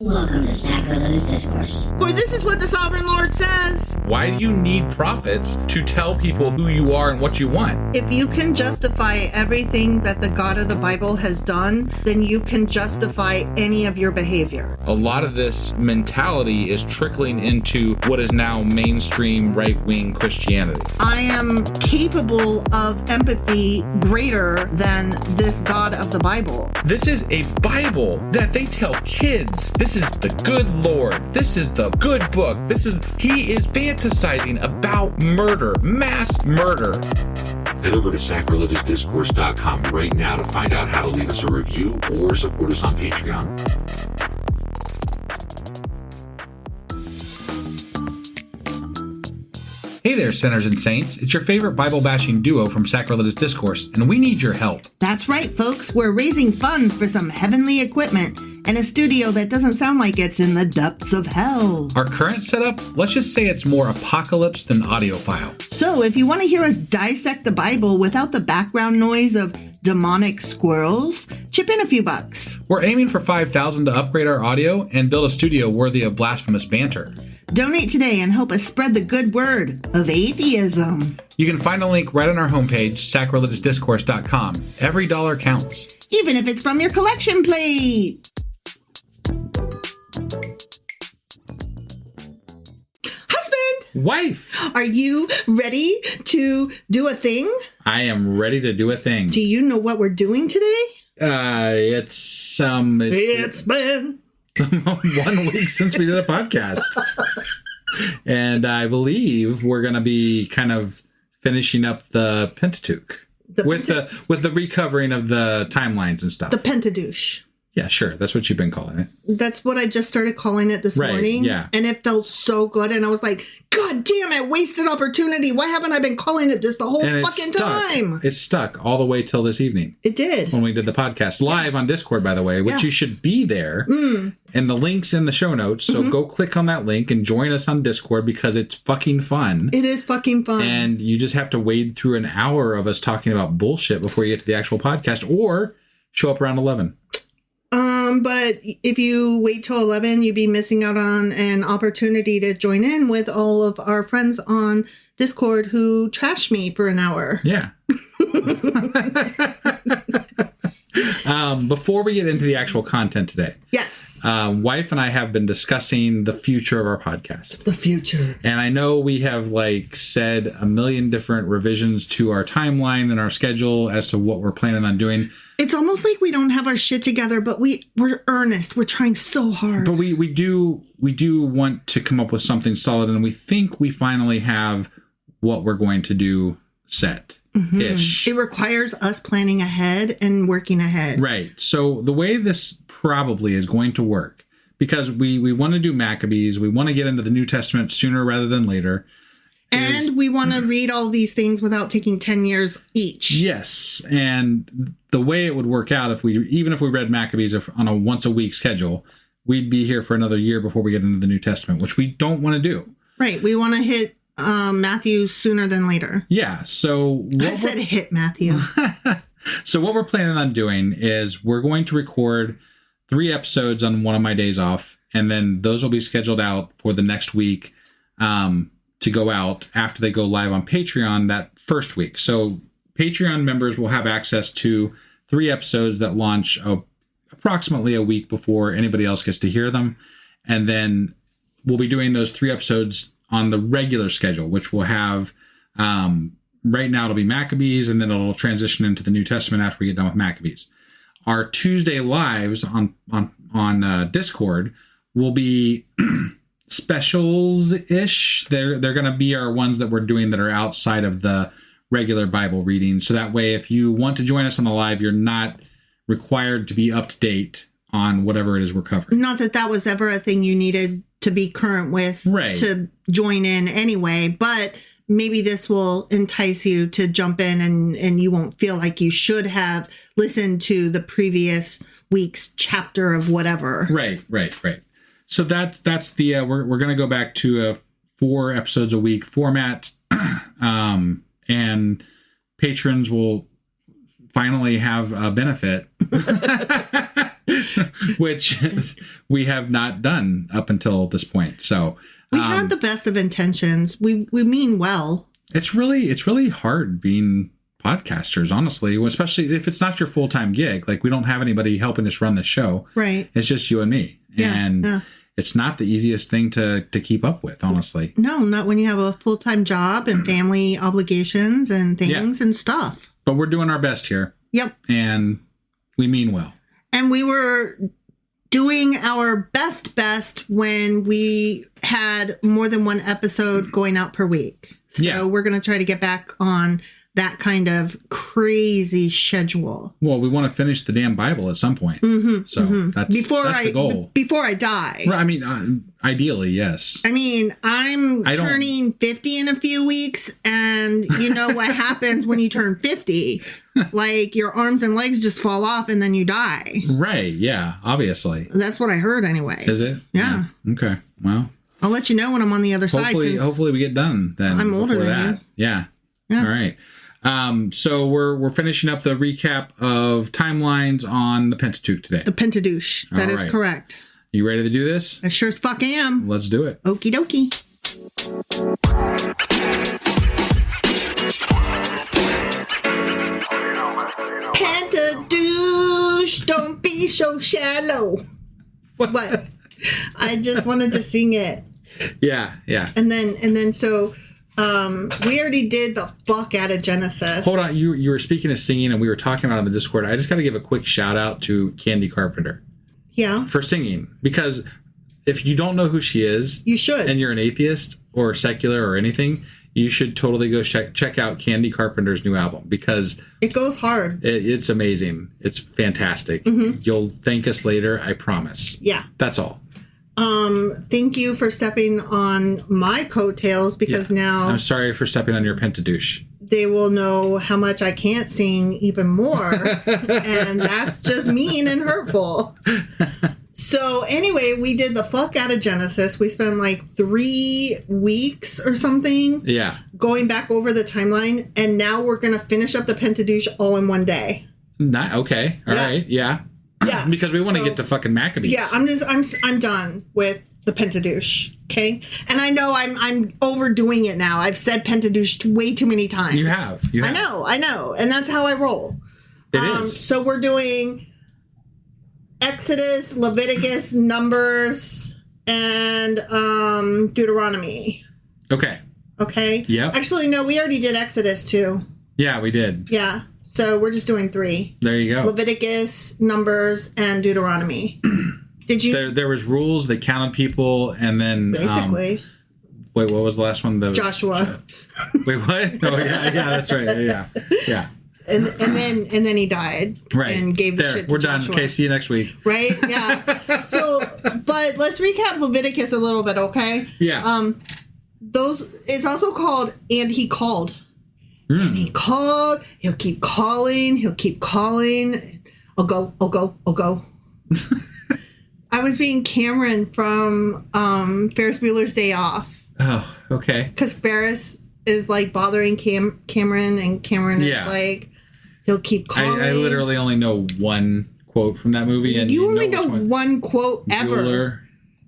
Welcome to Sacrilegious Discourse. For this is what the Sovereign Lord says. Why do you need prophets to tell people who you are and what you want? If you can justify everything that the God of the Bible has done, then you can justify any of your behavior. A lot of this mentality is trickling into what is now mainstream right-wing Christianity. I am capable of empathy greater than this God of the Bible. This is a Bible that they tell kids. This is the good Lord. This is the good book. He is fantasizing about murder, mass murder. Head over to sacrilegiousdiscourse.com right now to find out how to leave us a review or support us on Patreon. Hey there, sinners and saints. It's your favorite Bible-bashing duo from Sacrilegious Discourse, and we need your help. That's right, folks. We're raising funds for some heavenly equipment and a studio that doesn't sound like it's in the depths of hell. Our current setup, let's just say it's more apocalypse than audiophile. So if you want to hear us dissect the Bible without the background noise of demonic squirrels, chip in a few bucks. We're aiming for $5,000 to upgrade our audio and build a studio worthy of blasphemous banter. Donate today and help us spread the good word of atheism. You can find a link right on our homepage, sacrilegiousdiscourse.com. Every dollar counts. Even if it's from your collection plate. Husband! Wife! Are you ready to do a thing? I am ready to do a thing. Do you know what we're doing today? It's been 1 week since we did a podcast. And I believe we're going to be kind of finishing up the Pentateuch with the recovering of the timelines and stuff. The Pentadouche. Yeah, sure. That's what you've been calling it. That's what I just started calling it this morning. Yeah. And it felt so good. And I was like, God damn it, wasted opportunity. Why haven't I been calling it this the whole fucking time? It stuck all the way till this evening. It did. When we did the podcast live on Discord, by the way, which you should be there. And the link's in the show notes. So go click on that link and join us on Discord because it's fucking fun. It is fucking fun. And you just have to wade through an hour of us talking about bullshit before you get to the actual podcast, or show up around 11. But if you wait till 11, you'd be missing out on an opportunity to join in with all of our friends on Discord who trash me for an hour. Yeah. Before we get into the actual content today. Yes. Wife and I have been discussing the future of our podcast. The future. And I know we have said a million different revisions to our timeline and our schedule as to what we're planning on doing. It's almost like we don't have our shit together, but we're earnest. We're trying so hard. But we do want to come up with something solid, and we think we finally have what we're going to do set-ish. It requires us planning ahead and working ahead. Right. So the way this probably is going to work, because we want to do Maccabees, we want to get into the New Testament sooner rather than later. And we want to read all these things without taking 10 years each. Yes. And the way it would work out, even if we read Maccabees on a once-a-week schedule, we'd be here for another year before we get into the New Testament, which we don't want to do. Right. We want to hit Matthew sooner than later. Yeah. So I said hit Matthew. So what we're planning on doing is we're going to record 3 episodes on one of my days off, and then those will be scheduled out for the next week to go out after they go live on Patreon that first week. So Patreon members will have access to 3 episodes that launch approximately a week before anybody else gets to hear them. And then we'll be doing those 3 episodes on the regular schedule, which will have, right now it'll be Maccabees, and then it'll transition into the New Testament after we get done with Maccabees. Our Tuesday lives on Discord will be specials-ish. They're going to be our ones that we're doing that are outside of the regular Bible reading. So that way, if you want to join us on the live, you're not required to be up to date on whatever it is we're covering. Not that that was ever a thing you needed to be current with to join in anyway, but maybe this will entice you to jump in and you won't feel like you should have listened to the previous week's chapter of whatever. Right. So that's the we're going to go back to a 4 episodes a week format, and patrons will finally have a benefit which we have not done up until this point. So we had the best of intentions. We mean well. It's really hard being podcasters, honestly, especially if it's not your full-time gig. Like, we don't have anybody helping us run the show. Right. It's just you and me. And it's not the easiest thing to keep up with, honestly. No, not when you have a full-time job and family obligations and things and stuff. But we're doing our best here. Yep. And we mean well. And we were doing our best when we had more than one episode going out per week. So we're going to try to get back on that kind of crazy schedule. Well, we want to finish the damn Bible at some point. So that's the goal. Before I die. Right, I mean, ideally, yes. I mean, I'm turning 50 in a few weeks, and you know what happens when you turn 50. Like, your arms and legs just fall off and then you die. Right, yeah, obviously. That's what I heard anyway. Is it? Yeah. Okay, well. I'll let you know when I'm on the other side. Hopefully we get done then. I'm older than you. Yeah. All right. So we're finishing up the recap of timelines on the Pentateuch today. The Pentadouche. That is correct. You ready to do this? I sure as fuck am. Let's do it. Okie dokie. Pentadouche, don't be so shallow. What? I just wanted to sing it. Yeah. And then so we already did the fuck out of Genesis. Hold on, you were speaking of singing and we were talking about it on the Discord. I just got to give a quick shout out to Candy Carpenter. Yeah. For singing, because if you don't know who she is, you should. And you're an atheist or secular or anything, you should totally go check out Candy Carpenter's new album, because it goes hard. It's amazing. It's fantastic. You'll thank us later, I promise. Yeah. That's all. Thank you for stepping on my coattails, because now I'm sorry for stepping on your Pentadouche. They will know how much I can't sing even more, and that's just mean and hurtful. So anyway, we did the fuck out of Genesis. We spent like 3 weeks or something going back over the timeline, and now we're going to finish up the Pentadouche all in one day. Okay. All right. Yeah. Yeah. Because we want to get to fucking Maccabees. Yeah, I'm done with the Pentadouche. Okay, and I know I'm overdoing it now. I've said Pentadouche way too many times. You have. I know, and that's how I roll. It is. So we're doing Exodus, Leviticus, Numbers, and Deuteronomy. Okay. Yeah. Actually, no, we already did Exodus too. Yeah, we did. Yeah. So we're just doing 3. There you go. Leviticus, Numbers, and Deuteronomy. Did you? There was rules. They counted people, and then basically. Wait, what was the last one? Joshua. Wait, what? Oh, yeah, that's right. Yeah. And then he died. Right. And gave the shit to we're Joshua. done. Okay, see you next week. Right? Yeah. So, but let's recap Leviticus a little bit, okay? Yeah. It's also called "And He Called." And he called. He'll keep calling. I'll go. I was being Cameron from Ferris Bueller's Day Off. Oh, okay. Because Ferris is like bothering Cameron, and Cameron is like, he'll keep calling. I literally only know one quote from that movie, and you only know one quote ever.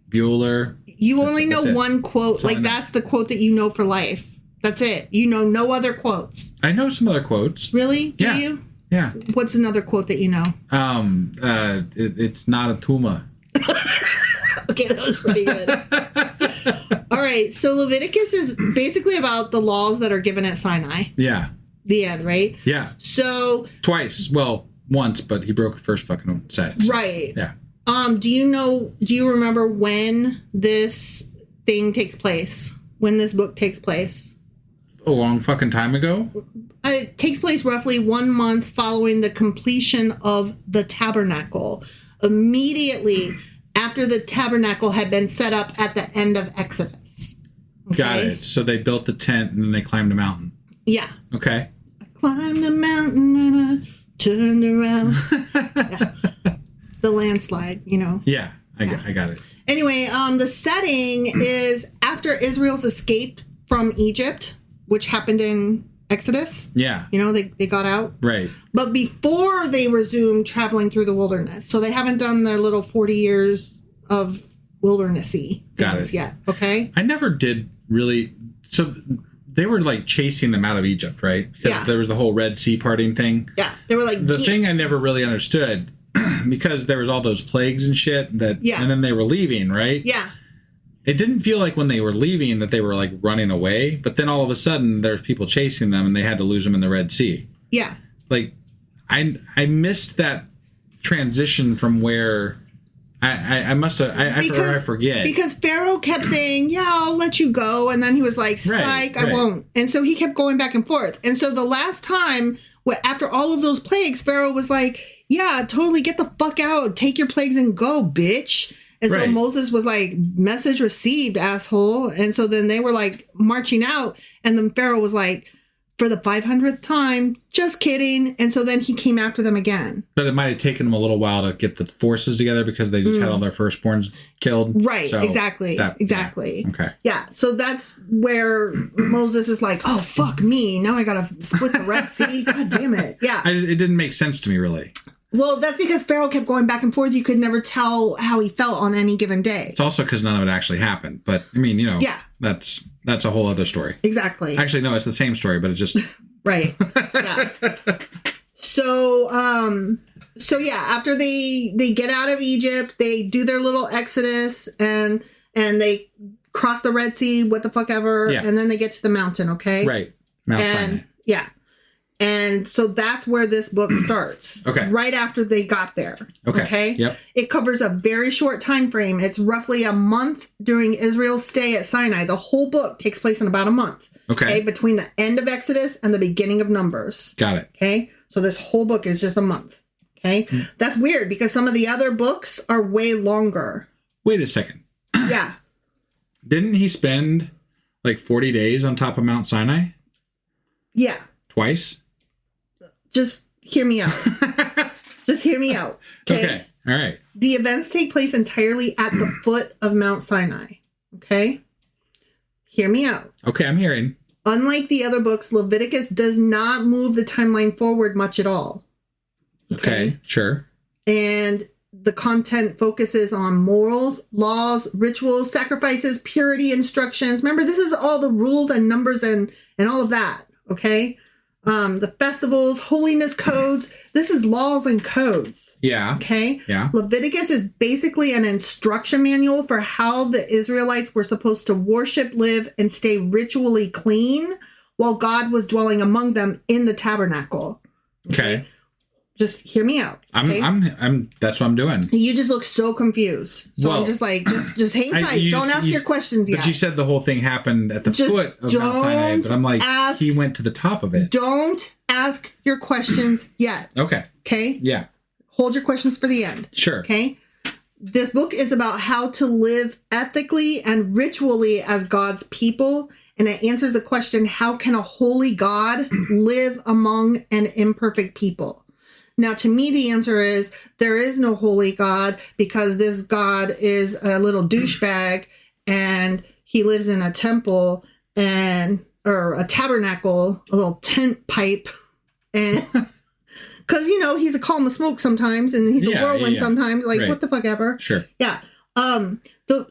Bueller. You only know one quote. Like, that's the quote that you know for life. That's it. You know no other quotes. I know some other quotes. Really? Do you? Yeah. What's another quote that you know? It's not a tumor. Okay, that was pretty good. All right, so Leviticus is basically about the laws that are given at Sinai. Yeah. The end, right? Yeah. So twice. Well, once, but he broke the first fucking set. So, right. Yeah. Do you remember when this thing takes place? When this book takes place? A long fucking time ago? It takes place roughly 1 month following the completion of the tabernacle. Immediately after the tabernacle had been set up at the end of Exodus. Okay? Got it. So they built the tent and then they climbed a mountain. Yeah. Okay. I climbed a mountain and I turned around. Yeah. The landslide, you know. Yeah, I got it. Anyway, the setting is after Israel's escaped from Egypt, which happened in Exodus. Yeah. You know, they got out. Right. But before they resumed traveling through the wilderness. So they haven't done their little 40 years of wildernessy things yet. Okay. I never did really. So they were like chasing them out of Egypt, right? Because there was the whole Red Sea parting thing. Yeah. They were like, the thing I never really understood, because there was all those plagues and shit that, and then they were leaving, right? Yeah. It didn't feel like when they were leaving that they were like running away, but then all of a sudden there's people chasing them and they had to lose them in the Red Sea. Yeah. Like I missed that transition from where I must have, I forget. Because Pharaoh kept saying, yeah, I'll let you go. And then he was like, psych, I won't. And so he kept going back and forth. And so the last time, after all of those plagues, Pharaoh was like, yeah, totally get the fuck out. Take your plagues and go, bitch. And so Moses was like, message received, asshole. And so then they were like marching out. And then Pharaoh was like, for the 500th time, just kidding. And so then he came after them again. But it might have taken them a little while to get the forces together because they just had all their firstborns killed. Right, so exactly. Yeah. Okay. Yeah, so that's where Moses is like, oh, fuck me. Now I got to split the Red Sea. God damn it. Yeah. It didn't make sense to me, really. Well, that's because Pharaoh kept going back and forth. You could never tell how he felt on any given day. It's also because none of it actually happened. But, I mean, that's a whole other story. Exactly. Actually, no, it's the same story, but it's just... Right. Yeah. So after they get out of Egypt, they do their little exodus and they cross the Red Sea, what the fuck ever, and then they get to the mountain, okay? Right. Mount Sinai. Yeah. And so that's where this book starts. Okay. Right after they got there. Okay. Yep. It covers a very short time frame. It's roughly a month during Israel's stay at Sinai. The whole book takes place in about a month. Okay. Between the end of Exodus and the beginning of Numbers. Got it. Okay. So this whole book is just a month. Okay. That's weird because some of the other books are way longer. Wait a second. Yeah. Didn't he spend like 40 days on top of Mount Sinai? Yeah. Twice? Just hear me out. Just hear me out. Okay. All right. The events take place entirely at the foot of Mount Sinai. Okay. Hear me out. Okay, I'm hearing. Unlike the other books, Leviticus does not move the timeline forward much at all. Okay, sure. And the content focuses on morals, laws, rituals, sacrifices, purity, instructions. Remember, this is all the rules and numbers and all of that. Okay. The festivals, holiness codes. This is laws and codes. Yeah. Okay. Yeah. Leviticus is basically an instruction manual for how the Israelites were supposed to worship, live, and stay ritually clean while God was dwelling among them in the tabernacle. Okay. Just hear me out. Okay? I'm that's what I'm doing. You just look so confused. So I'm just like, just hang tight. Don't ask your questions yet. But you said the whole thing happened at the foot of Mount Sinai, but I'm like, he went to the top of it. Don't ask your questions yet. Okay. Okay? Yeah. Hold your questions for the end. Sure. Okay? This book is about how to live ethically and ritually as God's people. And it answers the question, how can a holy God live among an imperfect people? Now, to me, the answer is there is no holy God because this God is a little douchebag and he lives in a temple or a tabernacle, a little tent pipe. And because, he's a column of smoke sometimes and he's a whirlwind sometimes. Like, what the fuck ever. Sure. Yeah.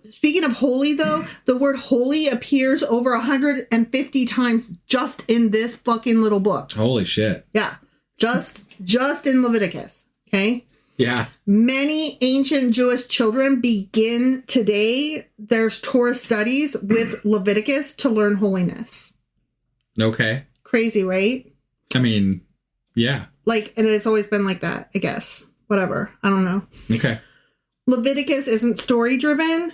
Speaking of holy, though, the word holy appears over 150 times just in this fucking little book. Holy shit. Yeah. Just in Leviticus, okay? Yeah. Many ancient Jewish children begin today their Torah studies with Leviticus to learn holiness. Okay. Crazy, right? I mean, yeah. And it's always been like that, I guess. Whatever. I don't know. Okay. Leviticus isn't story-driven,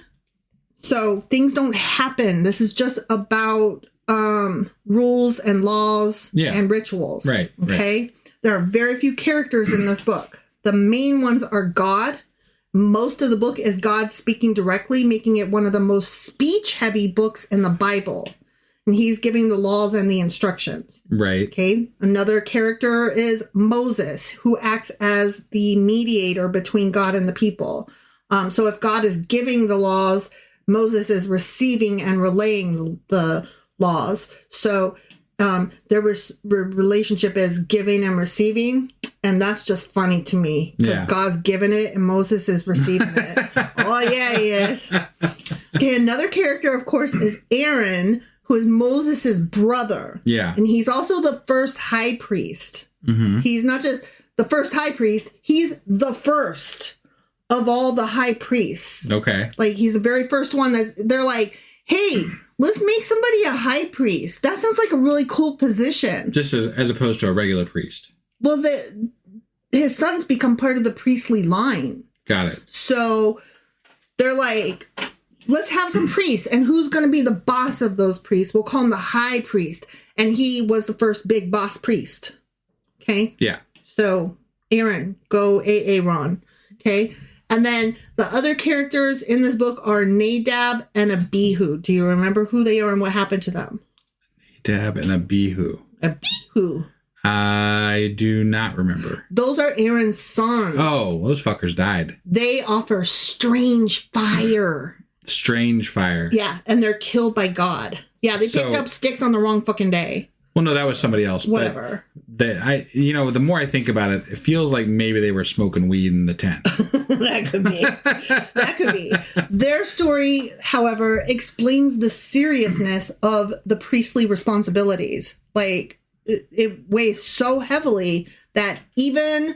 so things don't happen. This is just about rules and laws and rituals. Right. Okay? Right. There are very few characters in this book. The main ones are God. Most of the book is God speaking directly, making it one of the most speech-heavy books in the Bible. And he's giving the laws and the instructions. Right. Okay. Another character is Moses, who acts as the mediator between God and the people. So if God is giving the laws, Moses is receiving and relaying the laws. So their relationship is giving and receiving. And that's just funny to me because God's giving it and Moses is receiving it. Oh, yeah, he is. Okay, another character, of course, is Aaron, who is Moses' brother. Yeah. And he's also the first high priest. Mm-hmm. He's not just the first high priest, he's the first of all the high priests. Okay. Like, he's the very first one they're like, hey, let's make somebody a high priest. That sounds like a really cool position. Just as opposed to a regular priest. Well, his sons become part of the priestly line. Got it. So they're like, let's have some priests. And who's going to be the boss of those priests? We'll call him the high priest. And he was the first big boss priest. Okay? Yeah. So Aaron, go Aaron. Okay? And then the other characters in this book are Nadab and Abihu. Do you remember who they are and what happened to them? Nadab and Abihu. Abihu. I do not remember. Those are Aaron's sons. Oh, those fuckers died. They offer strange fire. Strange fire. Yeah, and they're killed by God. Yeah, they picked up sticks on the wrong fucking day. Well, no, that was somebody else. Whatever. The more I think about it, it feels like maybe they were smoking weed in the tent. That could be. That could be. Their story, however, explains the seriousness of the priestly responsibilities. Like, it weighs so heavily that even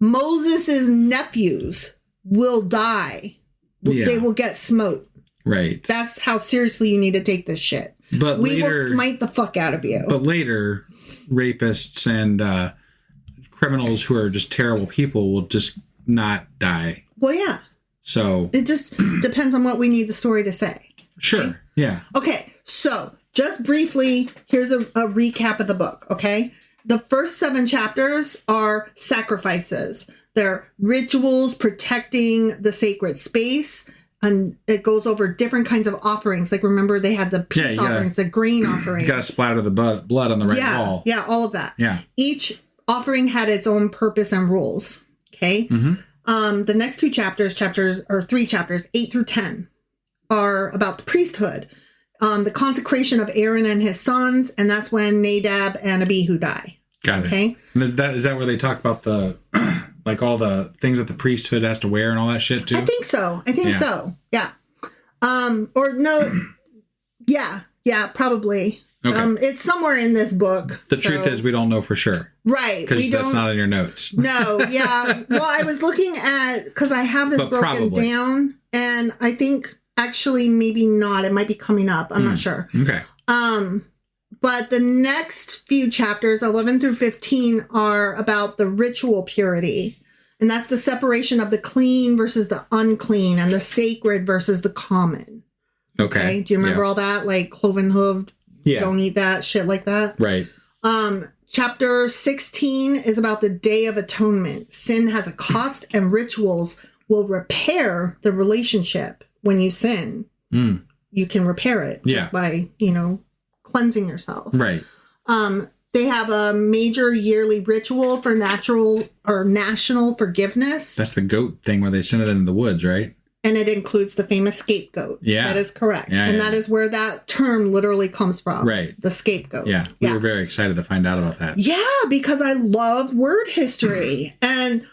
Moses' nephews will die. Yeah. They will get smote. Right. That's how seriously you need to take this shit. But we will smite the fuck out of you. But later, rapists and criminals who are just terrible people will just not die. Well, yeah. So it just depends on what we need the story to say. Sure. Okay? Yeah. Okay. So just briefly, here's a recap of the book. Okay. The first 7 chapters are sacrifices. They're rituals protecting the sacred space. And it goes over different kinds of offerings. Like, remember, they had the peace offerings, the grain offerings. You got to splatter the blood on the right wall. Yeah, all of that. Yeah. Each offering had its own purpose and rules. Okay. Mm-hmm. The next 3 chapters, 8 through 10, are about the priesthood, the consecration of Aaron and his sons, and that's when Nadab and Abihu die. Got it. Okay. Is that where they talk about the like all the things that the priesthood has to wear and all that shit too? I think so. Yeah. Or no. Yeah, probably. Okay. It's somewhere in this book. The truth is we don't know for sure. Right. Because that's not in your notes. No, yeah. Well, I was looking at, because I have this broken down, and I think actually maybe not. It might be coming up. I'm not sure. Okay. But the next few chapters, 11 through 15, are about the ritual purity. And that's the separation of the clean versus the unclean and the sacred versus the common. Okay. Do you remember all that? Like cloven hooved, don't eat that, shit like that? Right. Chapter 16 is about the Day of Atonement. Sin has a cost and rituals will repair the relationship when you sin. You can repair it just by, cleansing yourself. Right. They have a major yearly ritual for national forgiveness. That's the goat thing where they send it into the woods, right? And it includes the famous scapegoat. Yeah. That is correct. Yeah, and that is where that term literally comes from. Right. The scapegoat. Yeah. We were very excited to find out about that. Yeah, because I love word history. And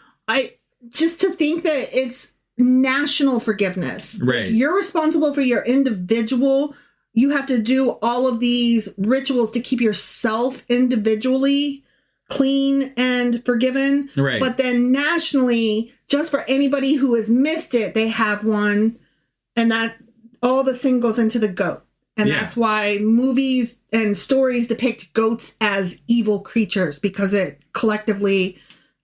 just to think that it's national forgiveness. Right. Like, you're responsible for your individual. You have to do all of these rituals to keep yourself individually clean and forgiven. Right. But then nationally, just for anybody who has missed it, they have one. And that all the sin goes into the goat. And that's why movies and stories depict goats as evil creatures, because it collectively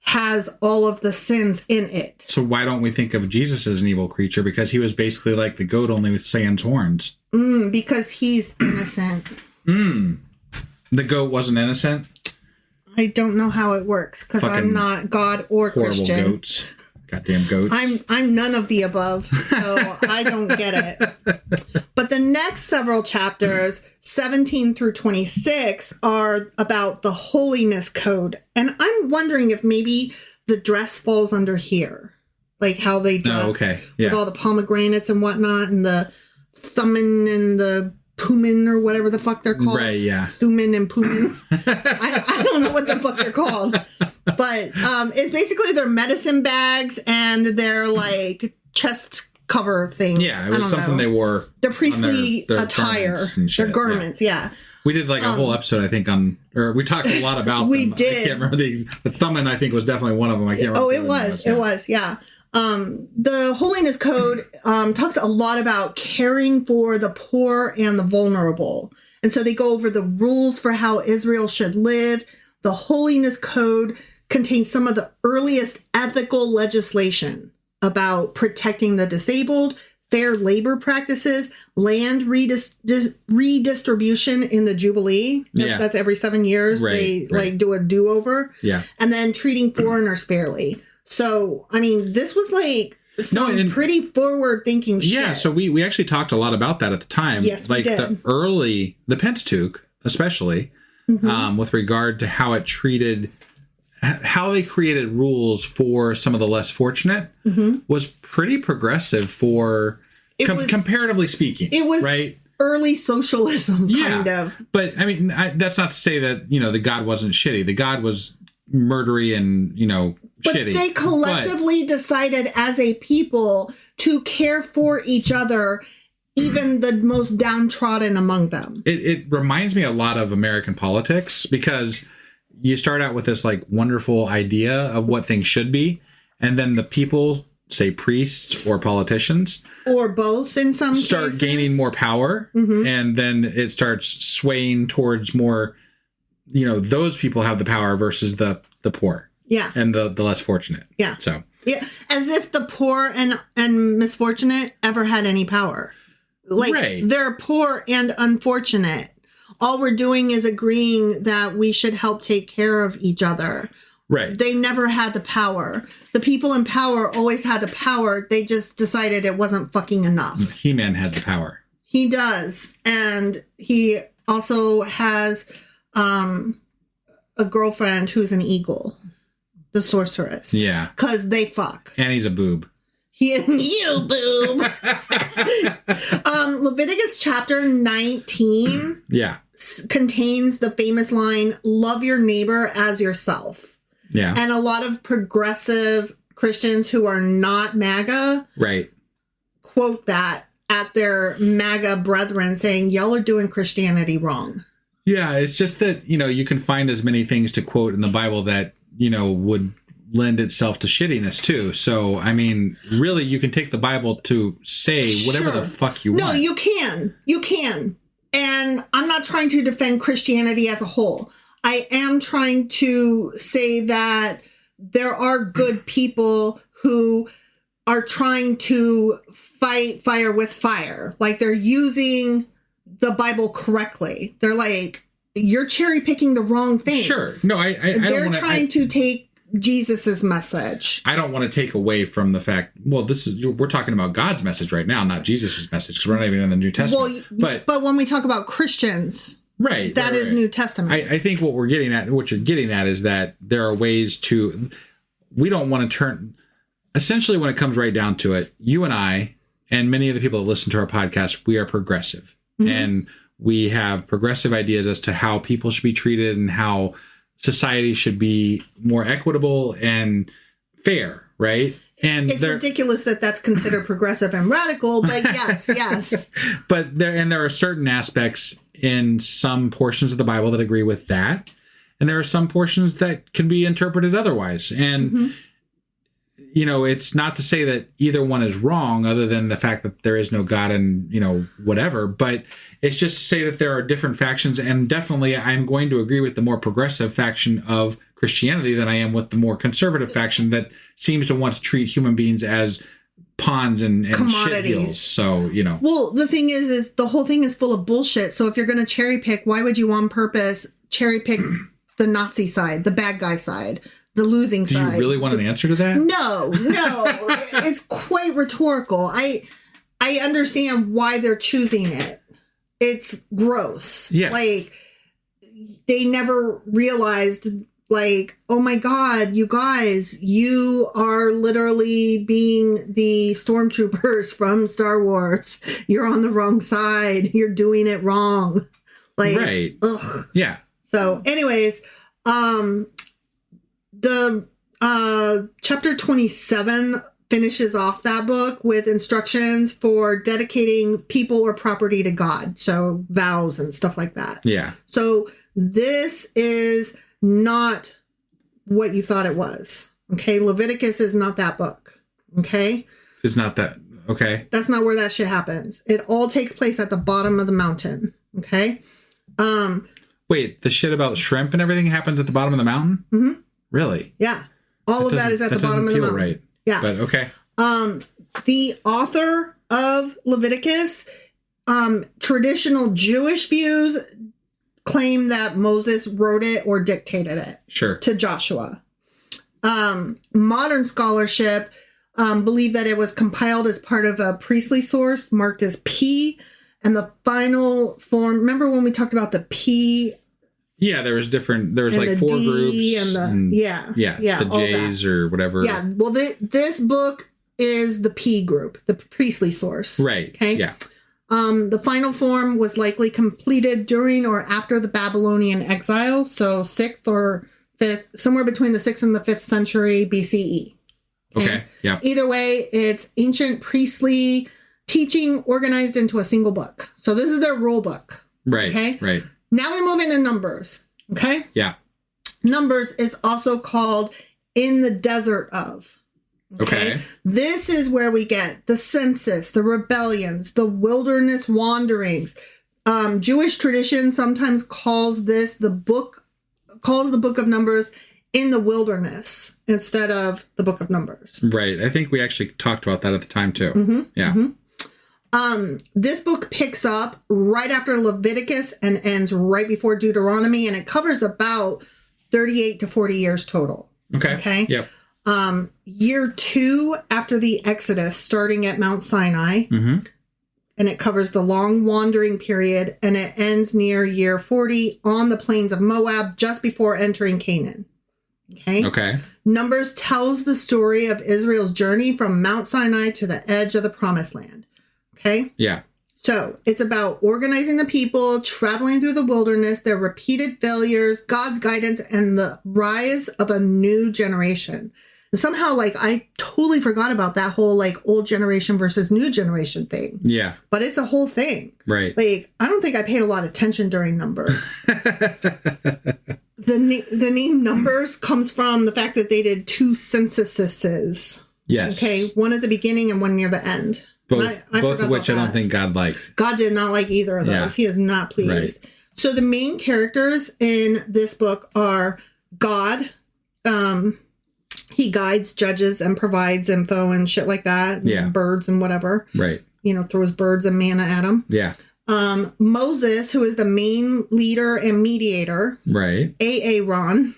has all of the sins in it. So why don't we think of Jesus as an evil creature? Because he was basically like the goat, only with sans horns. Because he's innocent. The goat wasn't innocent? I don't know how it works, because I'm not God or Christian. Horrible goats. Goddamn goats. I'm none of the above, so I don't get it. But the next several chapters, 17 through 26, are about the holiness code. And I'm wondering if maybe the dress falls under here. Like how they dress with all the pomegranates and whatnot, and the thumbing and the Pumin or whatever the fuck they're called. Right, yeah. Thuman and Pumin. I don't know what the fuck they're called. But it's basically their medicine bags and their like chest cover things. Yeah, it was something they wore. Their priestly their attire. Their garments, yeah. We did like a whole episode, I think, we talked a lot about we them. did. I can't remember the Thummim, I think, was definitely one of them. I can't remember. Oh, it was, yeah. The Holiness Code talks a lot about caring for the poor and the vulnerable. And so they go over the rules for how Israel should live. The Holiness Code contains some of the earliest ethical legislation about protecting the disabled, fair labor practices, land redistribution in the Jubilee. Yeah. That's every 7 years. They like do a do-over. Yeah. And then treating foreigners fairly. So, I mean, this was like some pretty forward-thinking shit. Yeah, so we actually talked a lot about that at the time. Yes, like we did. the Pentateuch, especially, with regard to how it treated, how they created rules for some of the less fortunate, was pretty progressive for, comparatively speaking. It was right? early socialism, kind of. But, I mean, that's not to say that, the God wasn't shitty. The God was murdery and, but shitty. They collectively decided as a people to care for each other, even the most downtrodden among them. It reminds me a lot of American politics because you start out with this like wonderful idea of what things should be. And then the people, say priests or politicians, or both in some cases, start gaining more power. And then it starts swaying towards more, those people have the power versus the poor. Yeah. And the less fortunate. Yeah. So. Yeah. As if the poor and misfortunate ever had any power. Like, they're poor and unfortunate. All we're doing is agreeing that we should help take care of each other. Right. They never had the power. The people in power always had the power. They just decided it wasn't fucking enough. He-Man has the power. He does. And he also has a girlfriend who's an eagle. The sorceress. Yeah. Because they fuck. And he's a boob. You boob. Leviticus chapter 19 contains the famous line, love your neighbor as yourself. Yeah. And a lot of progressive Christians who are not MAGA quote that at their MAGA brethren saying, y'all are doing Christianity wrong. Yeah, it's just that, you can find as many things to quote in the Bible that would lend itself to shittiness too. So, I mean, really, you can take the Bible to say whatever the fuck you want. No, you can. You can. And I'm not trying to defend Christianity as a whole. I am trying to say that there are good people who are trying to fight fire with fire. Like, they're using the Bible correctly. They're like, you're cherry picking the wrong things. Sure. No, they're trying to take Jesus's message. I don't want to take away from the fact, well, we're talking about God's message right now, not Jesus's message, because we're not even in the New Testament. Well, but when we talk about Christians, that is New Testament. I think what you're getting at is that there are ways to, we don't want to turn, essentially when it comes right down to it, you and I, and many of the people that listen to our podcast, we are progressive. And we have progressive ideas as to how people should be treated and how society should be more equitable and fair, right? And it's ridiculous that that's considered progressive and radical, but yes. But there are certain aspects in some portions of the Bible that agree with that, and there are some portions that can be interpreted otherwise. And it's not to say that either one is wrong, other than the fact that there is no God and whatever. But it's just to say that there are different factions, and definitely I'm going to agree with the more progressive faction of Christianity than I am with the more conservative faction that seems to want to treat human beings as pawns and commodities. So, Well, the thing is the whole thing is full of bullshit. So if you're going to cherry pick, why would you on purpose cherry pick the Nazi side, the bad guy side, the losing side? Do you really want an answer to that? No. It's quite rhetorical. I understand why they're choosing it. It's gross. Yeah. Like, they never realized, like, oh my God, you guys, you are literally being the stormtroopers from Star Wars. You're on the wrong side. You're doing it wrong. Like, right. Ugh. Yeah. So anyways, the chapter 27 finishes off that book with instructions for dedicating people or property to God. So vows and stuff like that. Yeah. So this is not what you thought it was. Okay. Leviticus is not that book. Okay. It's not that. Okay. That's not where that shit happens. It all takes place at the bottom of the mountain. Okay. Wait, the shit about shrimp and everything happens at the bottom of the mountain? Mm-hmm. Really? Yeah. All of that is at the bottom of the mountain. Right. Yeah. But okay. The author of Leviticus, traditional Jewish views claim that Moses wrote it or dictated it to Joshua. Modern scholarship believe that it was compiled as part of a priestly source marked as P, and the final form. Remember when we talked about the P? Yeah, there was like 4 groups. And the the J's or whatever. Yeah, well, this book is the P group, the priestly source. Right. Okay. Yeah. The final form was likely completed during or after the Babylonian exile, so 6th or 5th, somewhere between the 6th and the 5th century BCE. Okay. Yeah. Either way, it's ancient priestly teaching organized into a single book. So this is their rule book. Right. Okay. Right. Now we're moving to Numbers. Okay. Yeah. Numbers is also called in the desert of. Okay. This is where we get the census, the rebellions, the wilderness wanderings. Jewish tradition sometimes calls the book of Numbers in the wilderness instead of the book of Numbers. Right. I think we actually talked about that at the time too. Mm-hmm. Yeah. Mm-hmm. This book picks up right after Leviticus and ends right before Deuteronomy, and it covers about 38 to 40 years total. Okay. Yep. Year 2 after the Exodus, starting at Mount Sinai, and it covers the long wandering period, and it ends near year 40 on the plains of Moab, just before entering Canaan. Okay. Numbers tells the story of Israel's journey from Mount Sinai to the edge of the Promised Land. Okay. Yeah. So it's about organizing the people, traveling through the wilderness, their repeated failures, God's guidance, and the rise of a new generation. And somehow, I totally forgot about that whole, old generation versus new generation thing. Yeah. But it's a whole thing. Right. I don't think I paid a lot of attention during Numbers. The name Numbers comes from the fact that they did 2 censuses. Yes. Okay. One at the beginning and one near the end. Both of which I don't think God liked. God did not like either of those. Yeah. He is not pleased. Right. So the main characters in this book are God. He guides, judges, and provides info and shit like that. Yeah. And birds and whatever. Right. Throws birds and manna at him. Yeah. Moses, who is the main leader and mediator. Right. Aaron,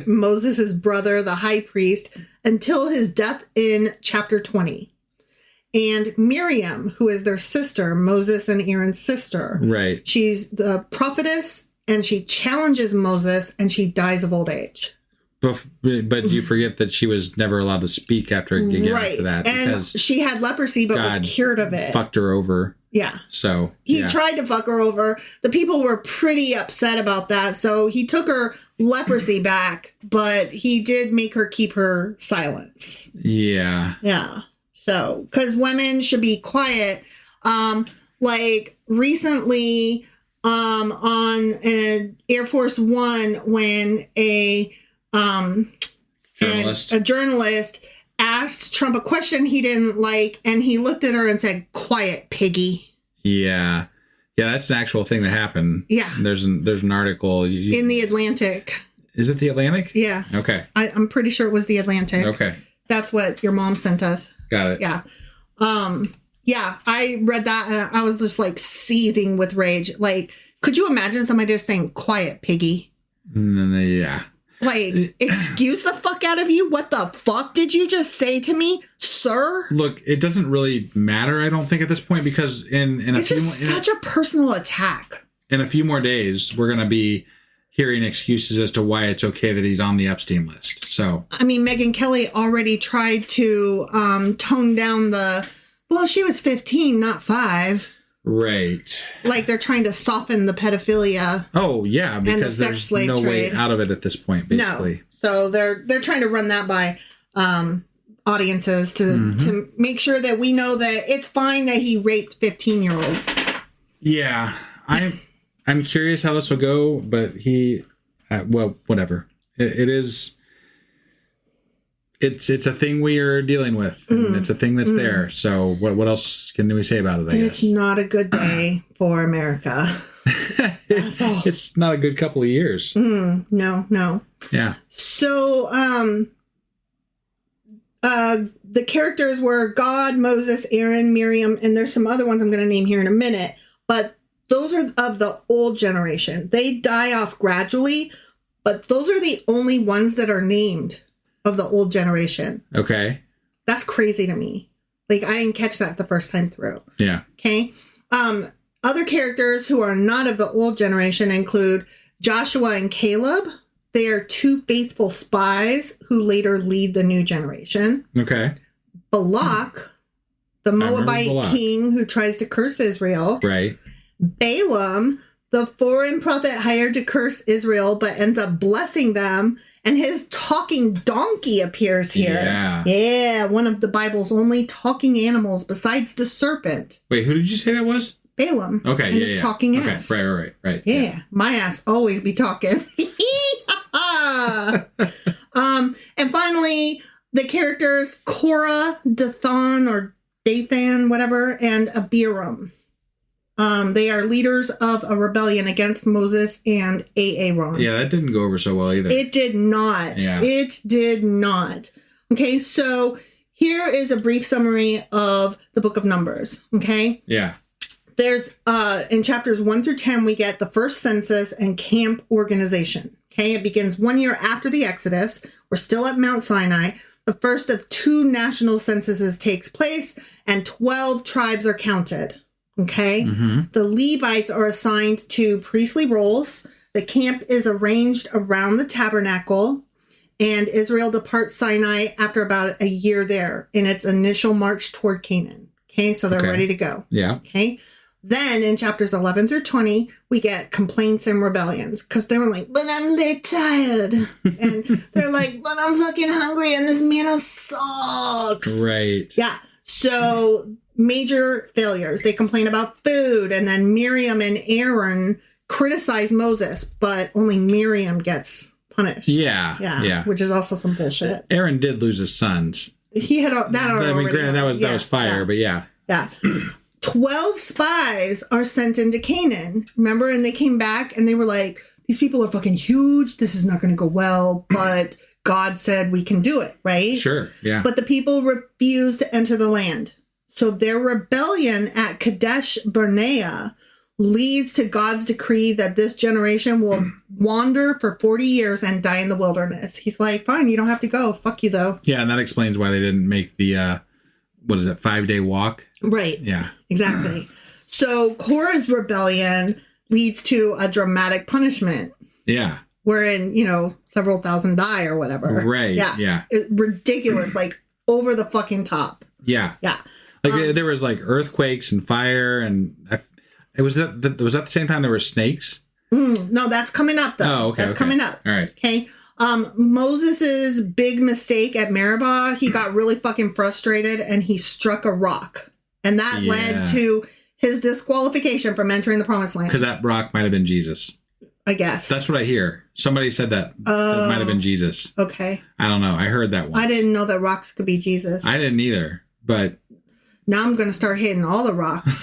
Moses' brother, the high priest, until his death in chapter 20. And Miriam, who is their sister, Moses and Aaron's sister. Right. She's the prophetess, and she challenges Moses, and she dies of old age. But you forget that she was never allowed to speak after that. And because she had leprosy, but God was cured of it. Fucked her over. Yeah. So he tried to fuck her over. The people were pretty upset about that. So he took her leprosy back, but he did make her keep her silence. Yeah. Yeah. So, because women should be quiet. Recently, on an Air Force One, when a journalist asked Trump a question he didn't like, and he looked at her and said, "Quiet, piggy." Yeah. Yeah, that's an actual thing that happened. Yeah. There's an article. In the Atlantic. Is it the Atlantic? Yeah. Okay. I'm pretty sure it was the Atlantic. Okay. That's what your mom sent us. Got it. Yeah. Yeah, I read that and I was just seething with rage. Could you imagine somebody just saying, "Quiet, piggy"? Yeah. Excuse the fuck out of you? What the fuck did you just say to me, sir? Look, it doesn't really matter, I don't think, at this point, because it's such a personal attack. In a few more days, we're going to be hearing excuses as to why it's okay that he's on the Epstein list. So, I mean, Megyn Kelly already tried to tone down she was 15, not 5. right. Like they're trying to soften the pedophilia. Oh, yeah, because sex there's slave no way trade. out of it at this point, basically. No. So they're trying to run that by audiences to make sure that we know that it's fine that he raped 15-year-olds. Yeah. I'm curious how this will go, but whatever. It's a thing we are dealing with, and it's a thing that's there. So what else can we say about it, I guess? It's not a good day for America. It's not a good couple of years. No. Yeah. So, the characters were God, Moses, Aaron, Miriam, and there's some other ones I'm going to name here in a minute, but those are of the old generation. They die off gradually, but those are the only ones that are named of the old generation. Okay. That's crazy to me. Like, I didn't catch that the first time through. Yeah. Okay. Other characters who are not of the old generation include Joshua and Caleb. They are 2 faithful spies who later lead the new generation. Okay. Balak, the Moabite Balak. king who tries to curse Israel. Right. Balaam, the foreign prophet hired to curse Israel, but ends up blessing them. And his talking donkey appears here. Yeah, one of the Bible's only talking animals besides the serpent. Wait, who did you say that was? Balaam. Okay, and his talking ass. Okay, right. Yeah, my ass always be talking. And finally, the characters Korah, Dathan, or Dathan, whatever, and Abiram. They are leaders of a rebellion against Moses and Aaron. Yeah, that didn't go over so well either. It did not. Yeah. It did not. Okay, so here is a brief summary of the book of Numbers. Okay? Yeah. There's, in chapters 1 through 10, we get the first census and camp organization. Okay, it begins 1 year after the Exodus. We're still at Mount Sinai. The first of 2 national censuses takes place, and 12 tribes are counted. Okay, The Levites are assigned to priestly roles. The camp is arranged around the tabernacle, and Israel departs Sinai after about a year there in its initial march toward Canaan. Okay, so they're ready to go. Yeah. Okay. Then in chapters 11 through 20, we get complaints and rebellions because they were like, but I'm late tired. And they're like, but I'm fucking hungry and this manna sucks. Right. Yeah. So major failures. They complain about food. And then Miriam and Aaron criticize Moses, but only Miriam gets punished. Yeah. Which is also some bullshit. Aaron did lose his sons. He had that already. I mean, granted, that was fire, but yeah. Yeah. 12 spies are sent into Canaan. Remember? And they came back and they were like, these people are fucking huge. This is not going to go well, but God said we can do it, right? Sure, yeah. But the people refused to enter the land. So their rebellion at Kadesh Barnea leads to God's decree that this generation will wander for 40 years and die in the wilderness. He's like, fine, you don't have to go. Fuck you, though. Yeah, and that explains why they didn't make the, 5-day walk? Right. Yeah. Exactly. So Korah's rebellion leads to a dramatic punishment. Yeah. Wherein, several thousand die or whatever. Right. Yeah. Ridiculous, like over the fucking top. Yeah. Yeah. Like there was like earthquakes and fire, and was that the same time there were snakes? No, that's coming up though. Oh, okay. That's coming up. All right. Okay. Moses's big mistake at Meribah, he got really fucking frustrated and he struck a rock. And that led to his disqualification from entering the promised land. Because that rock might have been Jesus. I guess. That's what I hear. Somebody said that it might have been Jesus. Okay. I don't know. I heard that once. I didn't know that rocks could be Jesus. I didn't either, but... Now I'm going to start hitting all the rocks.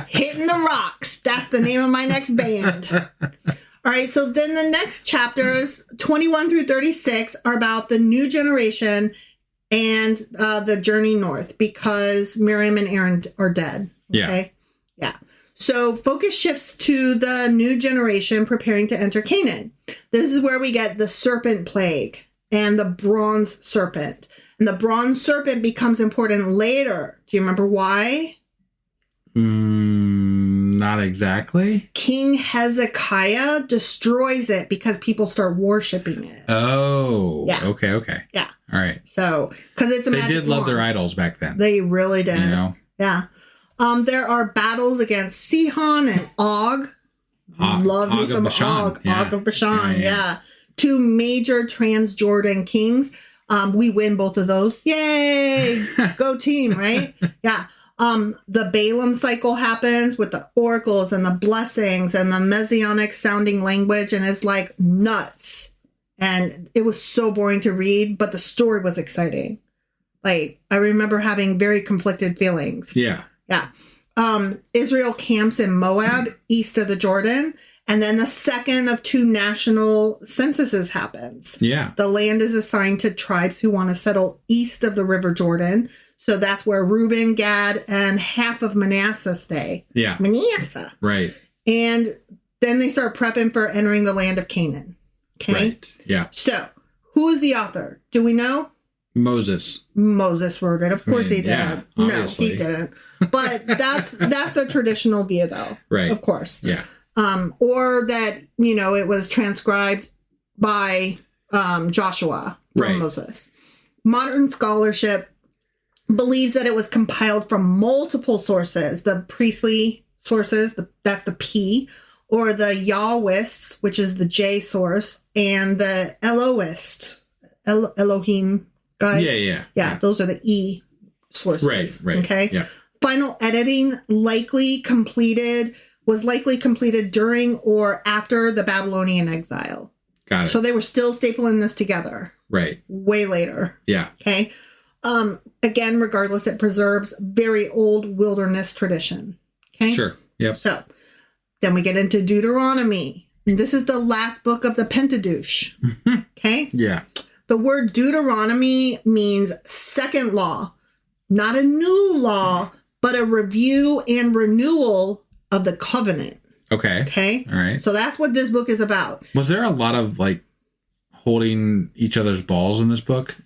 Hitting the rocks. That's the name of my next band. All right. So then the next chapters, 21 through 36, are about the new generation and the journey north because Miriam and Aaron are dead. Okay. Yeah. So focus shifts to the new generation preparing to enter Canaan. This is where we get the serpent plague and the bronze serpent. And the bronze serpent becomes important later. Do you remember why? Not Not exactly. King Hezekiah destroys it because people start worshiping it. Oh. Yeah. Okay. Yeah. All right. So, because it's a magic They did love wand. their idols back then. They really did. You know? Yeah. There are battles against Sihon and Og. Love me some Og. Yeah. Og of Bashan. Yeah. 2 major Transjordan kings. We win both of those. Yay! Go team, right? Yeah. The Balaam cycle happens with the oracles and the blessings and the messianic sounding language, and it's like nuts. And it was so boring to read, but the story was exciting. Like, I remember having very conflicted feelings. Yeah. Yeah. Israel camps in Moab, east of the Jordan. And then the second of 2 national censuses happens. Yeah. The land is assigned to tribes who want to settle east of the River Jordan. So that's where Reuben, Gad, and half of Manasseh stay. Yeah. Manasseh. Right. And then they start prepping for entering the land of Canaan. Okay. Right. Yeah. So who is the author? Do we know? Moses wrote it. Of course he did. Yeah, no, obviously. he didn't. But that's the traditional view, though. Right. Of course. Yeah. Or that, it was transcribed by Joshua from Moses. Modern scholarship believes that it was compiled from multiple sources. The priestly sources, that's the P, or the Yahwists, which is the J source, and the Elohist, Elohim guys. Yeah. Those are the E sources. Right. Okay. Yeah. Final editing was likely completed during or after the Babylonian exile. Got it. So they were still stapling this together. Right. Way later. Yeah. Okay. Again, regardless, it preserves very old wilderness tradition. Okay. Sure. Yep. So then we get into Deuteronomy. And this is the last book of the Pentadouche. Okay. Yeah. The word Deuteronomy means second law, not a new law, but a review and renewal of the covenant. Okay. Okay. All right. So that's what this book is about. Was there a lot of holding each other's balls in this book?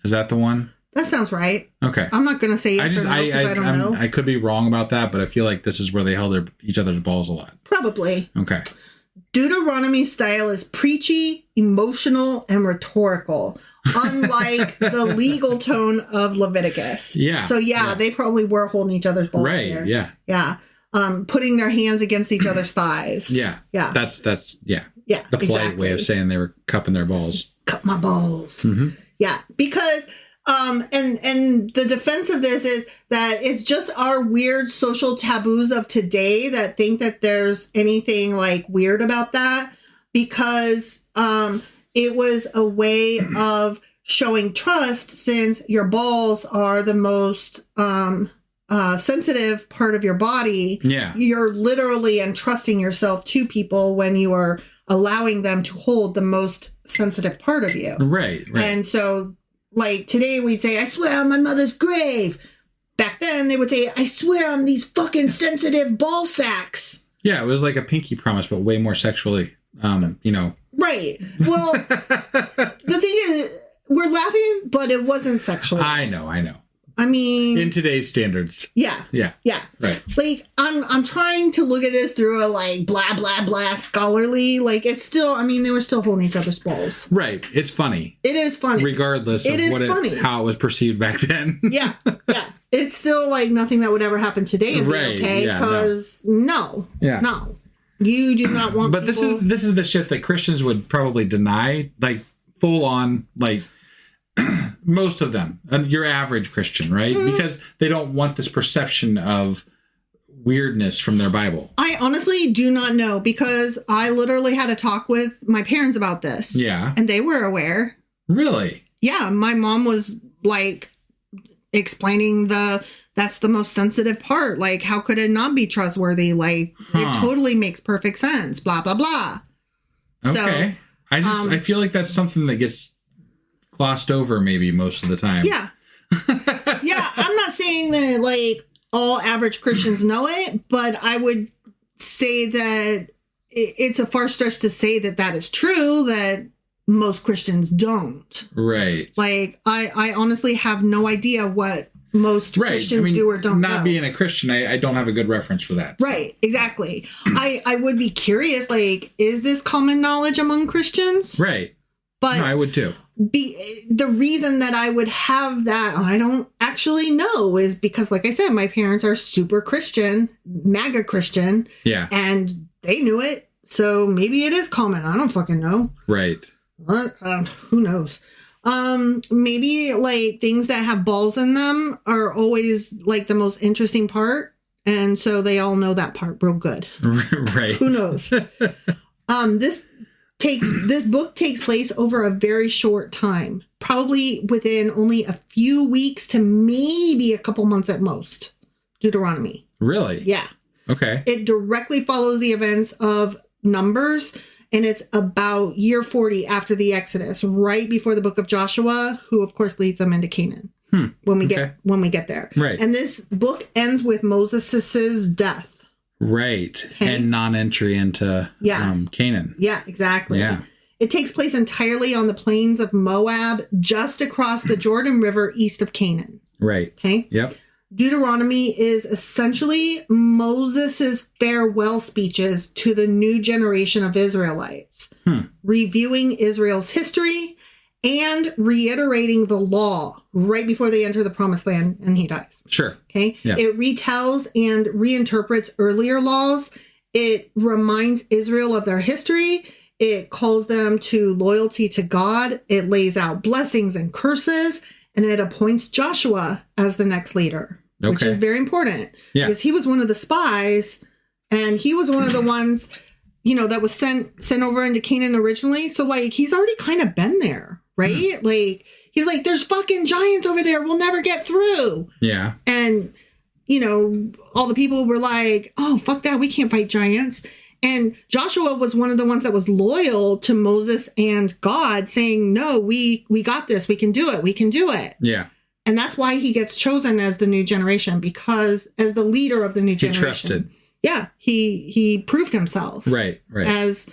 Is that the one? That sounds right. Okay. I'm not going to say yes or no because I don't know. I could be wrong about that, but I feel like this is where they held each other's balls a lot. Probably. Okay. Deuteronomy's style is preachy, emotional, and rhetorical, unlike the legal tone of Leviticus. Yeah. So they probably were holding each other's balls Right. here. Yeah. Yeah. Putting their hands against each other's thighs. Yeah. Yeah. That's Yeah. the polite way of saying they were cupping their balls. Cut my balls. Mm-hmm. Yeah. Because and the defense of this is that it's just our weird social taboos of today that think that there's anything weird about that, because it was a way of showing trust, since your balls are the most sensitive part of your body. Yeah. You're literally entrusting yourself to people when you are allowing them to hold the most sensitive part of you. Right. And so today we'd say, I swear on my mother's grave. Back then they would say, I swear on these fucking sensitive ball sacks. Yeah, it was like a pinky promise, but way more sexually, Right. Well, the thing is, we're laughing, but it wasn't sexual. I know. I mean, in today's standards. Yeah. Right. I'm trying to look at this through a blah blah blah scholarly. It's still. They were still holding each other's balls. Right. It's funny. It is funny, regardless of how it was perceived back then. Yeah. It's still nothing that would ever happen today. Right. Okay. Because no. You do not want. But people... this is the shit that Christians would probably deny, full on, most of them, your average Christian, right? Mm. Because they don't want this perception of weirdness from their Bible. I honestly do not know, because I literally had a talk with my parents about this. Yeah. And they were aware. Really? Yeah. My mom was explaining that's the most sensitive part. How could it not be trustworthy? It totally makes perfect sense. Blah, blah, blah. Okay. So, I feel like that's something that gets glossed over maybe most of the time. Yeah. Yeah. I'm not saying that all average Christians know it, but I would say that it's a far stretch to say that is true, that most Christians don't. Right. I honestly have no idea what most Christians do or don't know. Not being a Christian, I don't have a good reference for that. So. Right, exactly. I would be curious, like, is this common knowledge among Christians? Right. But no, I would too. The reason that I would have that, I don't actually know, is because, like I said, my parents are super Christian, MAGA Christian. Yeah. And they knew it. So maybe it is common. I don't fucking know. Right. Who knows? Maybe like things that have balls in them are always like the most interesting part. And so they all know that part real good. Right. Who knows? This book takes place over a very short time, probably within only a few weeks to maybe a couple months at most. Deuteronomy. Really? Yeah. Okay. It directly follows the events of Numbers, and it's about year 40 after the Exodus, right before the book of Joshua, who of course leads them into Canaan. When we get there. Right. And this book ends with Moses' death. Right. Okay. And non-entry into Canaan. Yeah, exactly. Yeah. It takes place entirely on the plains of Moab, just across the Jordan River east of Canaan. Right. Okay. Yep. Deuteronomy is essentially Moses' farewell speeches to the new generation of Israelites, reviewing Israel's history and reiterating the law right before they enter the promised land and he dies. Sure. Okay. Yeah. It retells and reinterprets earlier laws. It reminds Israel of their history. It calls them to loyalty to God. It lays out blessings and curses, and it appoints Joshua as the next leader. Okay. Which is very important because he was one of the spies and he was one of the ones, that was sent over into Canaan originally. So like, he's already kind of been there, right? Like, he's like, there's fucking giants over there. We'll never get through. Yeah. And, all the people were like, oh, fuck that. We can't fight giants. And Joshua was one of the ones that was loyal to Moses and God, saying, no, we got this. We can do it. We can do it. Yeah. And that's why he gets chosen as the new generation, because as the leader of the new generation. He trusted. Yeah. He proved himself. Right. As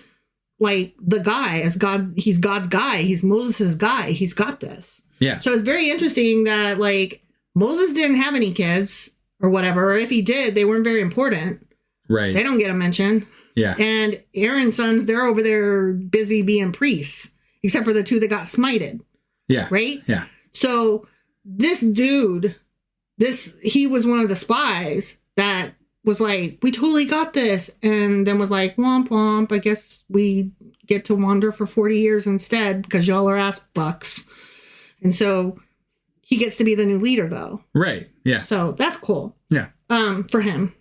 like the guy, as God, he's God's guy. He's Moses' guy. He's got this. Yeah. So it's very interesting that like Moses didn't have any kids or whatever. Or if he did, they weren't very important. Right. They don't get a mention. Yeah. And Aaron's sons, they're over there busy being priests, except for the two that got smited. Yeah. Right? Yeah. So this dude, he was one of the spies that was like, we totally got this. And then was like, womp womp, I guess we get to wander for 40 years instead because y'all are ass bucks. And so he gets to be the new leader though. Right. Yeah. So that's cool. Yeah. For him.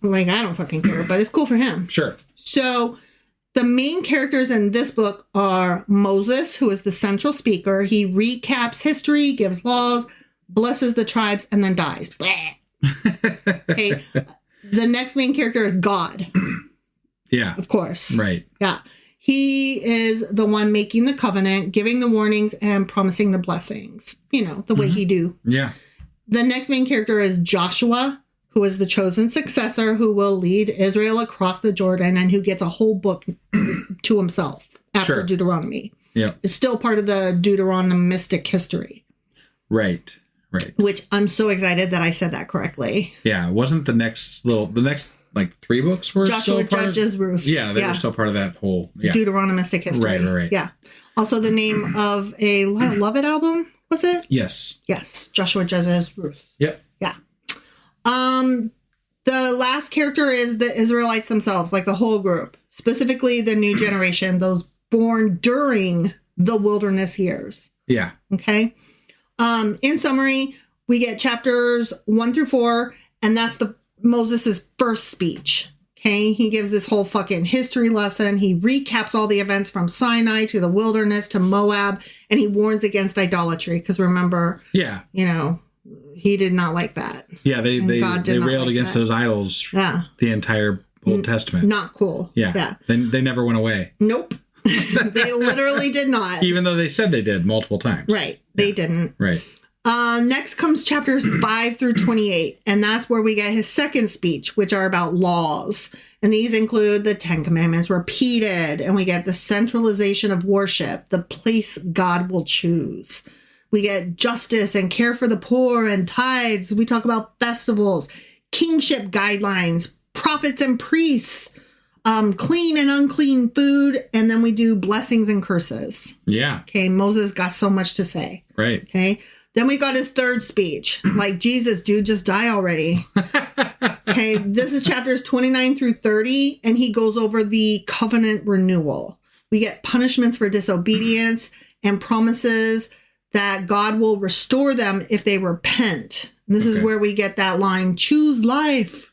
Like, I don't fucking care, but it's cool for him. Sure. So the main characters in this book are Moses, who is the central speaker. He recaps history, gives laws, blesses the tribes, and then dies. Okay. The next main character is God. Yeah. Of course. Right. Yeah. He is the one making the covenant, giving the warnings, and promising the blessings. The way he do. Yeah. The next main character is Joshua, who is the chosen successor who will lead Israel across the Jordan and who gets a whole book to himself after Deuteronomy. Yeah. It's still part of the Deuteronomistic history. Right. Right. Which I'm so excited that I said that correctly. Yeah. Wasn't the next like 3 books were Joshua, still part Judges, of, Ruth. Yeah. They were still part of that whole Deuteronomistic history. Right. Yeah. Also the name of a Love It album, was it? Yes. Yes. Joshua, Judges, Ruth. Yep. Yeah. The last character is the Israelites themselves, like the whole group, specifically the new generation, those born during the wilderness years. Yeah. Okay. In summary, we get chapters 1 through 4, and that's Moses's first speech. Okay. He gives this whole fucking history lesson. He recaps all the events from Sinai to the wilderness to Moab, and he warns against idolatry. Because remember, he did not like that. Yeah, they railed like against that. those idols the entire Old Testament. Not cool. Yeah. They never went away. Nope. They literally did not. Even though they said they did multiple times. Right. They didn't. Right. Next comes chapters 5 through 28. And that's where we get his second speech, which are about laws. And these include the 10 Commandments repeated. And we get the centralization of worship, the place God will choose. We get justice and care for the poor and tithes. We talk about festivals, kingship guidelines, prophets and priests, clean and unclean food, and then we do blessings and curses. Yeah. Okay, Moses got so much to say. Right. Okay. Then we got his third speech. Like, Jesus, dude, just die already. Okay, this is chapters 29 through 30, and he goes over the covenant renewal. We get punishments for disobedience and promises that God will restore them if they repent. And this is where we get that line, choose life.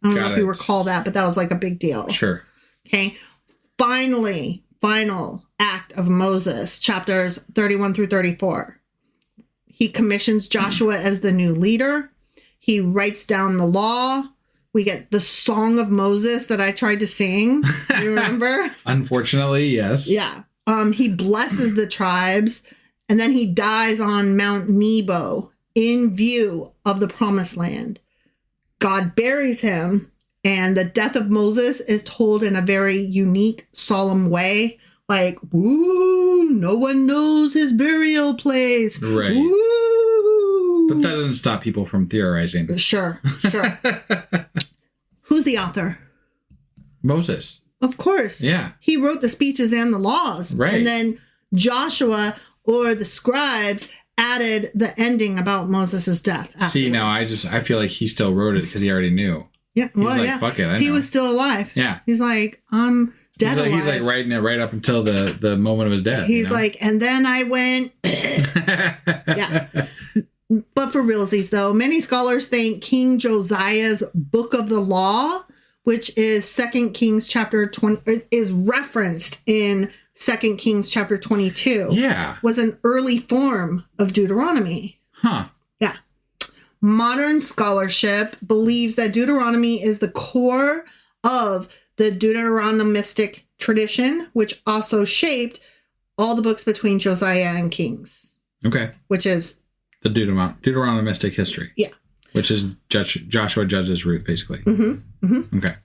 I don't know if you recall that, but that was like a big deal. Sure. Okay. Final act of Moses, chapters 31 through 34. He commissions Joshua as the new leader. He writes down the law. We get the Song of Moses that I tried to sing. You remember? Unfortunately, yes. Yeah. He blesses the tribes, and then he dies on Mount Nebo in view of the promised land. God buries him, and the death of Moses is told in a very unique, solemn way. Like, woo, no one knows his burial place. Right. Woo. But that doesn't stop people from theorizing. Sure. Who's the author? Moses. Of course. Yeah. He wrote the speeches and the laws. Right. And then Joshua or the scribes added the ending about Moses' death. Afterwards. See, now I feel like he still wrote it because he already knew. Yeah. Well, He's like, fuck it. He was still alive. Yeah. He's like, I'm dead alive. He's like writing it right up until the moment of his death. He's like, and then I went. Yeah. But for realsies, though, many scholars think King Josiah's Book of the Law, which is 2 Kings chapter 20, is referenced in 2 Kings chapter 22. Yeah. Was an early form of Deuteronomy. Huh. Yeah. Modern scholarship believes that Deuteronomy is the core of the Deuteronomistic tradition, which also shaped all the books between Josiah and Kings. Okay. Which is the Deuteronomistic history. Yeah. Which is Joshua judges Ruth, basically. Mm-hmm. Mm-hmm. Okay.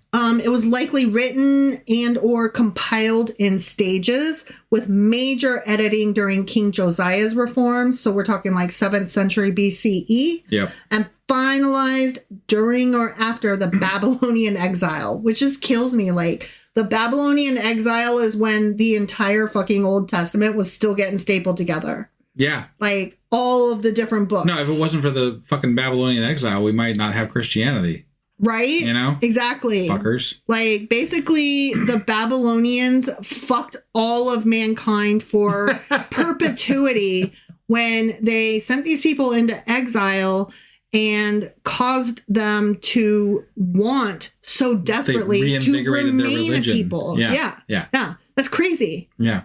It was likely written and or compiled in stages with major editing during King Josiah's reforms. So we're talking like 7th century BCE. Yep. And finalized during or after the Babylonian exile, which just kills me. Like, the Babylonian exile is when the entire fucking Old Testament was still getting stapled together. Yeah. Like, all of the different books. No, if it wasn't for the fucking Babylonian exile, we might not have Christianity. Right? You know? Exactly. Fuckers. Like, basically, the Babylonians fucked all of mankind for perpetuity when they sent these people into exile and caused them to want so desperately to remain a people. Yeah. That's crazy. Yeah.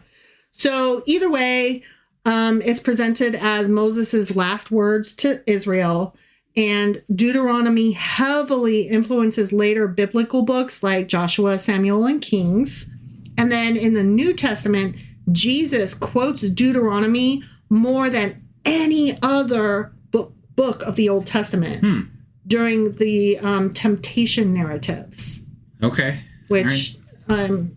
So either way, it's presented as Moses' last words to Israel, and Deuteronomy heavily influences later biblical books like Joshua, Samuel, and Kings. And then in the New Testament, Jesus quotes Deuteronomy more than any other book of the Old Testament during the temptation narratives. Okay. Which, from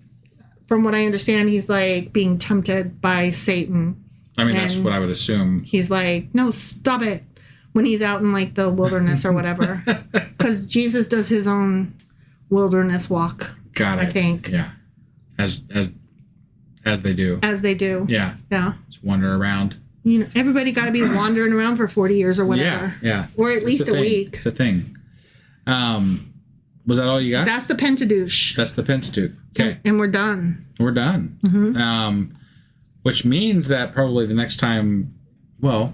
what I understand, he's like being tempted by Satan. I mean, that's what I would assume. He's like, no, stop it. When he's out in like the wilderness or whatever. Because Jesus does his own wilderness walk. Got it. I think. Yeah. As they do. As they do. Yeah. Yeah. Just wander around. You know, everybody got to be wandering around for 40 years or whatever. Yeah. Or at least a week. It's a thing. Was that all you got? That's the Pentadouche. That's the Pentateuch. Okay. And we're done. We're done. Mm-hmm. Which means that probably the next time, the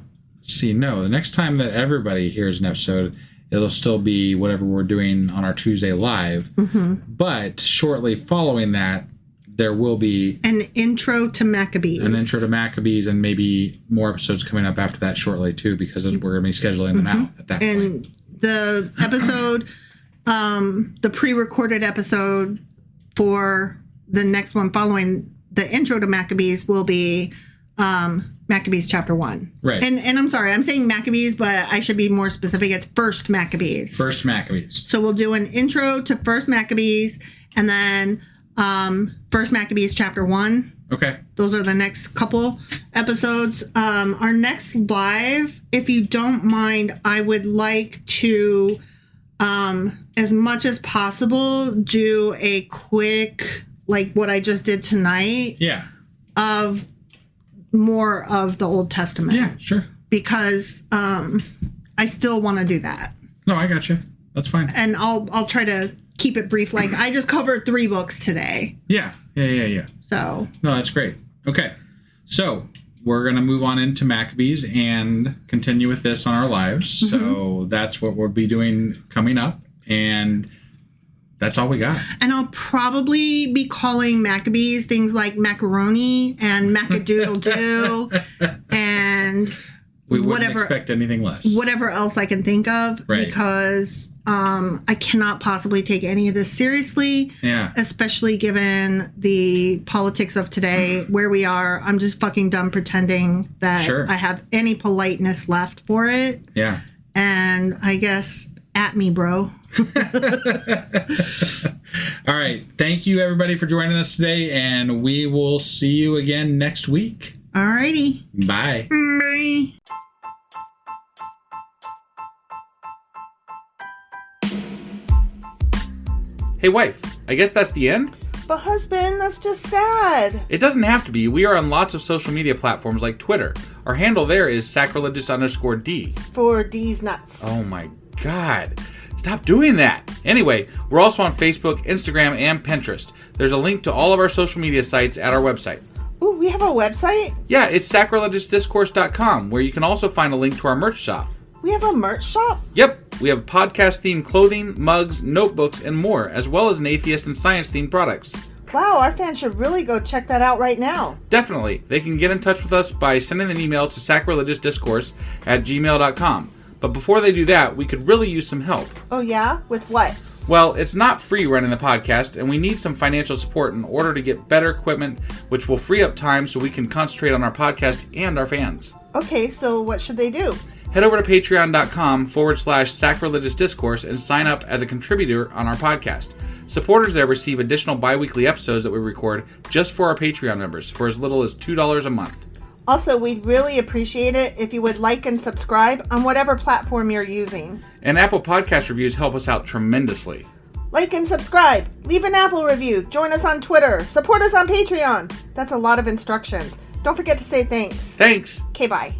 next time that everybody hears an episode, it'll still be whatever we're doing on our Tuesday live. Mm-hmm. But shortly following that, there will be an intro to Maccabees. And maybe more episodes coming up after that shortly too, because we're going to be scheduling them out at that point. And the episode, the pre-recorded episode for the next one following the intro to Maccabees will be Maccabees chapter 1. Right. And I'm sorry, I'm saying Maccabees, but I should be more specific. It's First Maccabees. First Maccabees. So we'll do an intro to First Maccabees and then First Maccabees chapter 1. Okay. Those are the next couple episodes. Our next live, if you don't mind, I would like to, as much as possible, do a quick, like what I just did tonight. Yeah. Of more of the Old Testament. Yeah, sure. Because I still want to do that. No, I got you. That's fine. And I'll try to keep it brief. Like, I just covered 3 books today. Yeah. So. No, that's great. Okay. So we're going to move on into Maccabees and continue with this on our lives. Mm-hmm. So that's what we'll be doing coming up. And that's all we got. And I'll probably be calling Maccabees things like macaroni and macadoodle-doo and we wouldn't expect anything less. Whatever else I can think of, right. Because I cannot possibly take any of this seriously. Yeah. Especially given the politics of today, where we are. I'm just fucking done pretending that I have any politeness left for it. Yeah. And I guess at me, bro. All right. Thank you, everybody, for joining us today, and we will see you again next week. All righty. Bye. Bye. Hey, wife, I guess that's the end? But husband, that's just sad. It doesn't have to be. We are on lots of social media platforms like Twitter. Our handle there is sacrilegious_D. For D's nuts. Oh my God. Stop doing that. Anyway, we're also on Facebook, Instagram, and Pinterest. There's a link to all of our social media sites at our website. Ooh, we have a website? Yeah, it's sacrilegiousdiscourse.com, where you can also find a link to our merch shop. We have a merch shop? Yep, we have podcast-themed clothing, mugs, notebooks, and more, as well as an atheist and science-themed products. Wow, our fans should really go check that out right now. Definitely. They can get in touch with us by sending an email to sacrilegiousdiscourse@gmail.com. But before they do that, we could really use some help. Oh yeah? With what? Well, it's not free running the podcast, and we need some financial support in order to get better equipment, which will free up time so we can concentrate on our podcast and our fans. Okay, so what should they do? Head over to patreon.com/sacrilegiousdiscourse and sign up as a contributor on our podcast. Supporters there receive additional bi-weekly episodes that we record just for our Patreon members for as little as $2 a month. Also, we'd really appreciate it if you would like and subscribe on whatever platform you're using. And Apple Podcast reviews help us out tremendously. Like and subscribe. Leave an Apple review. Join us on Twitter. Support us on Patreon. That's a lot of instructions. Don't forget to say thanks. Thanks. Okay, bye.